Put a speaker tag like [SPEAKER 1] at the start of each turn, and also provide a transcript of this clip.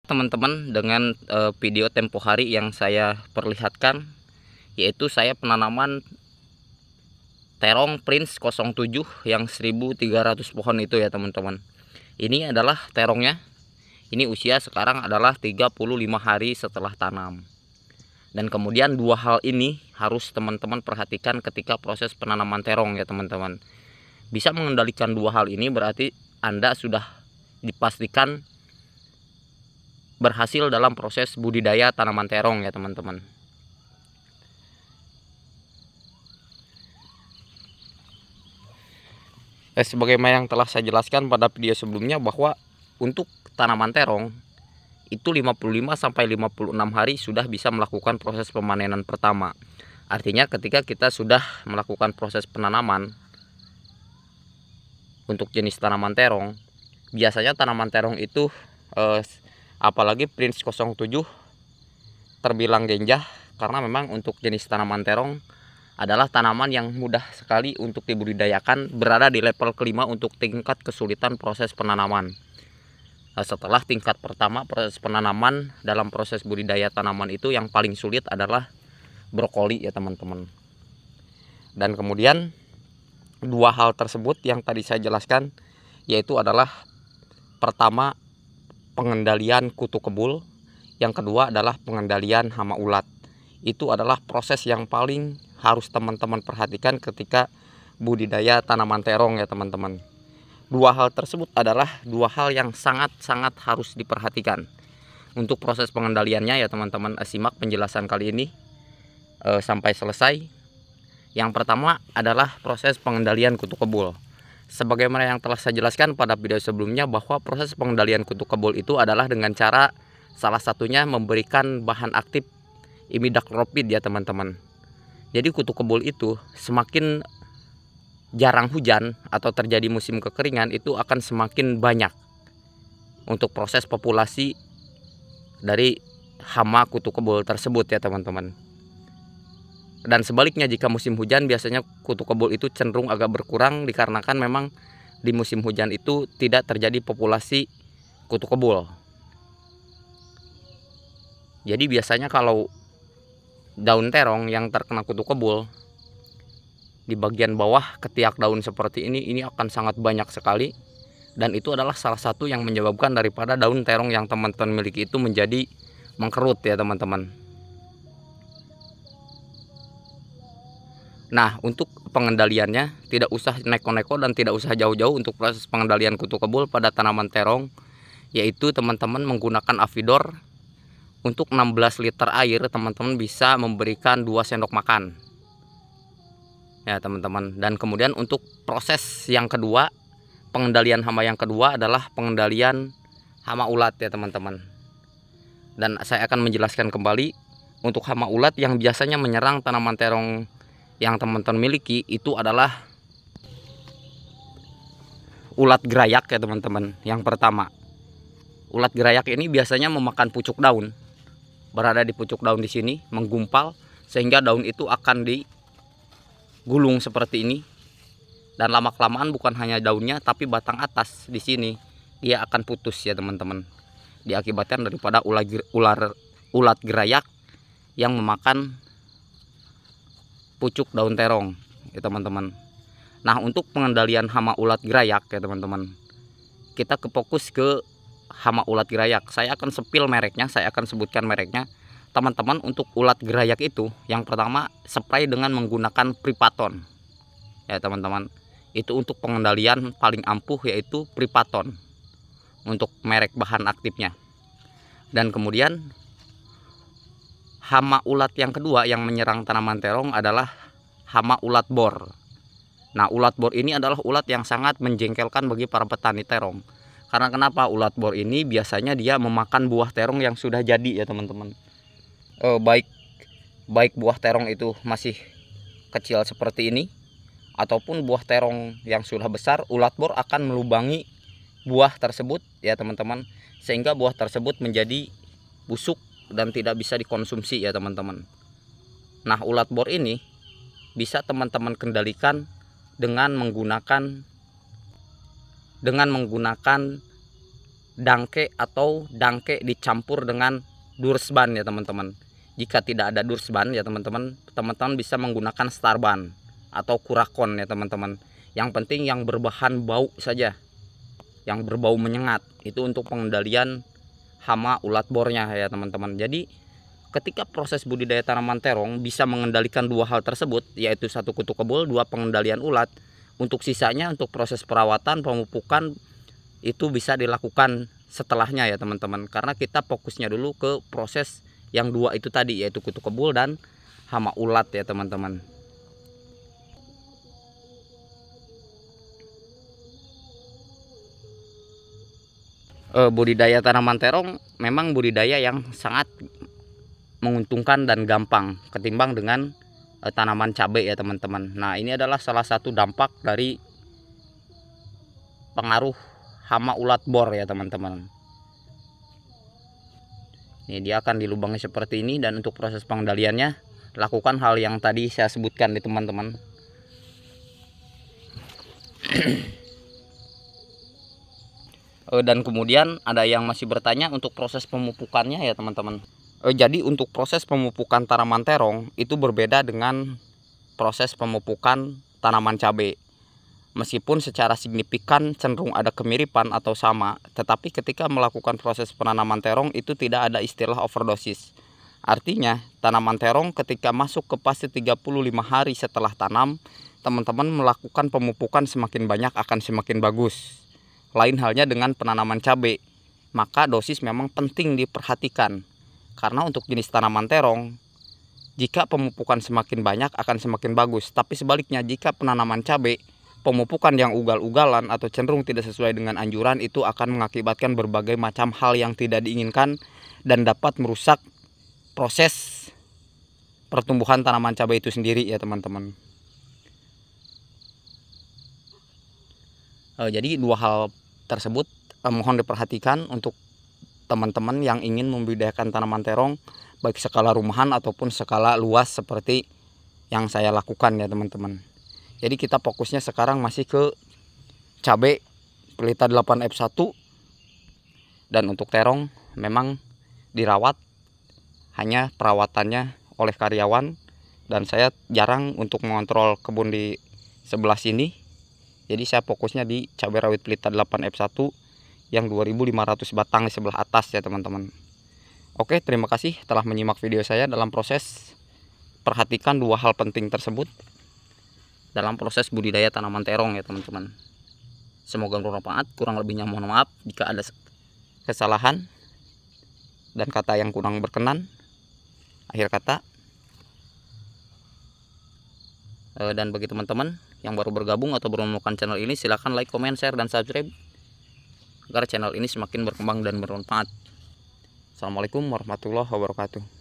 [SPEAKER 1] Teman-teman, dengan video tempo hari yang saya perlihatkan, yaitu saya penanaman terong Prince 07 yang 1300 pohon itu ya teman-teman. Ini adalah terongnya. Ini usia sekarang adalah 35 hari setelah tanam. Dan kemudian dua hal ini harus teman-teman perhatikan ketika proses penanaman terong ya teman-teman. Bisa mengendalikan dua hal ini berarti Anda sudah dipastikan berhasil dalam proses budidaya tanaman terong ya teman-teman. Sebagaimana yang telah saya jelaskan pada video sebelumnya, bahwa untuk tanaman terong itu 55 sampai 56 hari sudah bisa melakukan proses pemanenan pertama. Artinya ketika kita sudah melakukan proses penanaman untuk jenis tanaman terong, biasanya tanaman terong itu apalagi Prince 07 terbilang genjah, karena memang untuk jenis tanaman terong adalah tanaman yang mudah sekali untuk dibudidayakan, berada di level kelima untuk tingkat kesulitan proses penanaman. Setelah tingkat pertama proses penanaman, dalam proses budidaya tanaman itu yang paling sulit adalah brokoli ya teman-teman. Dan kemudian dua hal tersebut yang tadi saya jelaskan, yaitu adalah pertama pengendalian kutu kebul, yang kedua adalah pengendalian hama ulat. Itu adalah proses yang paling harus teman-teman perhatikan ketika budidaya tanaman terong ya teman-teman. Dua hal tersebut adalah dua hal yang sangat-sangat harus diperhatikan. Untuk proses pengendaliannya ya teman-teman, simak penjelasan kali ini sampai selesai. Yang pertama adalah proses pengendalian kutu kebul. Sebagaimana yang telah saya jelaskan pada video sebelumnya, bahwa proses pengendalian kutu kebul itu adalah dengan cara salah satunya memberikan bahan aktif imidacloprid ya teman-teman. Jadi kutu kebul itu semakin jarang hujan atau terjadi musim kekeringan, itu akan semakin banyak untuk proses populasi dari hama kutu kebul tersebut ya teman-teman. Dan sebaliknya, jika musim hujan biasanya kutu kebul itu cenderung agak berkurang, dikarenakan memang di musim hujan itu tidak terjadi populasi kutu kebul. Jadi biasanya kalau daun terong yang terkena kutu kebul, di bagian bawah ketiak daun seperti ini akan sangat banyak sekali, dan itu adalah salah satu yang menyebabkan daripada daun terong yang teman-teman miliki itu menjadi mengkerut ya teman-teman. Nah, untuk pengendaliannya tidak usah neko-neko dan tidak usah jauh-jauh untuk proses pengendalian kutu kebul pada tanaman terong, yaitu teman-teman menggunakan Avidor. Untuk 16 liter air teman-teman bisa memberikan 2 sendok makan ya teman-teman. Dan kemudian untuk proses yang kedua, pengendalian hama yang kedua adalah pengendalian hama ulat ya teman-teman. Dan saya akan menjelaskan kembali untuk hama ulat yang biasanya menyerang tanaman terong yang teman-teman miliki, itu adalah ulat gerayak ya teman-teman. Yang pertama, ulat gerayak ini biasanya memakan pucuk daun, berada di pucuk daun di sini, menggumpal sehingga daun itu akan digulung seperti ini, dan lama-kelamaan bukan hanya daunnya tapi batang atas di sini dia akan putus ya teman-teman, diakibatkan daripada ulat gerayak yang memakan pucuk daun terong ya teman-teman. Nah, untuk pengendalian hama ulat gerayak ya teman-teman, kita fokus ke hama ulat gerayak. Saya akan sepil mereknya, saya akan sebutkan mereknya teman-teman. Untuk ulat gerayak itu, yang pertama spray dengan menggunakan Pripaton ya teman-teman. Itu untuk pengendalian paling ampuh, yaitu Pripaton untuk merek bahan aktifnya. Dan kemudian hama ulat yang kedua yang menyerang tanaman terong adalah hama ulat bor. Nah, ulat bor ini adalah ulat yang sangat menjengkelkan bagi para petani terong. Karena kenapa? Ulat bor ini biasanya dia memakan buah terong yang sudah jadi ya teman-teman. Baik buah terong itu masih kecil seperti ini, ataupun buah terong yang sudah besar, ulat bor akan melubangi buah tersebut ya teman-teman, sehingga buah tersebut menjadi busuk dan tidak bisa dikonsumsi ya teman-teman. Nah, ulat bor ini bisa teman-teman kendalikan dengan menggunakan dangke atau dangke dicampur dengan dursban ya teman-teman. Jika tidak ada dursban ya teman-teman, teman-teman bisa menggunakan starban atau kurakon ya teman-teman. Yang penting yang berbahan bau saja, yang berbau menyengat, itu untuk pengendalian hama ulat bornya ya teman-teman. Jadi ketika proses budidaya tanaman terong bisa mengendalikan dua hal tersebut, yaitu satu kutu kebul, dua pengendalian ulat. Untuk sisanya, untuk proses perawatan, pemupukan, itu bisa dilakukan setelahnya ya teman-teman, karena kita fokusnya dulu ke proses yang dua itu tadi, yaitu kutu kebul dan hama ulat ya teman-teman. Budidaya tanaman terong memang budidaya yang sangat menguntungkan dan gampang ketimbang dengan tanaman cabai ya teman-teman. Nah, ini adalah salah satu dampak dari pengaruh hama ulat bor ya teman-teman. Ini dia akan dilubangi seperti ini, dan untuk proses pengendaliannya lakukan hal yang tadi saya sebutkan di teman-teman. Dan kemudian ada yang masih bertanya untuk proses pemupukannya ya teman-teman. Jadi untuk proses pemupukan tanaman terong itu berbeda dengan proses pemupukan tanaman cabai. Meskipun secara signifikan cenderung ada kemiripan atau sama, tetapi ketika melakukan proses penanaman terong itu tidak ada istilah overdosis. Artinya, tanaman terong ketika masuk ke fase 35 hari setelah tanam, teman-teman melakukan pemupukan semakin banyak akan semakin bagus. Lain halnya dengan penanaman cabai, maka dosis memang penting diperhatikan. Karena untuk jenis tanaman terong, jika pemupukan semakin banyak akan semakin bagus. Tapi sebaliknya, jika penanaman cabai, pemupukan yang ugal-ugalan atau cenderung tidak sesuai dengan anjuran, itu akan mengakibatkan berbagai macam hal yang tidak diinginkan dan dapat merusak proses pertumbuhan tanaman cabai itu sendiri ya teman-teman. Jadi dua hal tersebut mohon diperhatikan untuk teman-teman yang ingin membudidayakan tanaman terong, baik skala rumahan ataupun skala luas seperti yang saya lakukan ya teman-teman. Jadi kita fokusnya sekarang masih ke cabai pelita 8F1, dan untuk terong memang dirawat, hanya perawatannya oleh karyawan, dan saya jarang untuk mengontrol kebun di sebelah sini. Jadi saya fokusnya di cabai rawit pelita 8F1 yang 2500 batang di sebelah atas ya teman-teman. Oke, terima kasih telah menyimak video saya dalam proses perhatikan dua hal penting tersebut dalam proses budidaya tanaman terong ya teman-teman. Semoga bermanfaat, kurang lebihnya mohon maaf jika ada kesalahan dan kata yang kurang berkenan. Akhir kata, dan bagi teman-teman yang baru bergabung atau baru menemukan channel ini, silahkan like, comment, share, dan subscribe agar channel ini semakin berkembang dan bermanfaat. Assalamualaikum warahmatullahi wabarakatuh.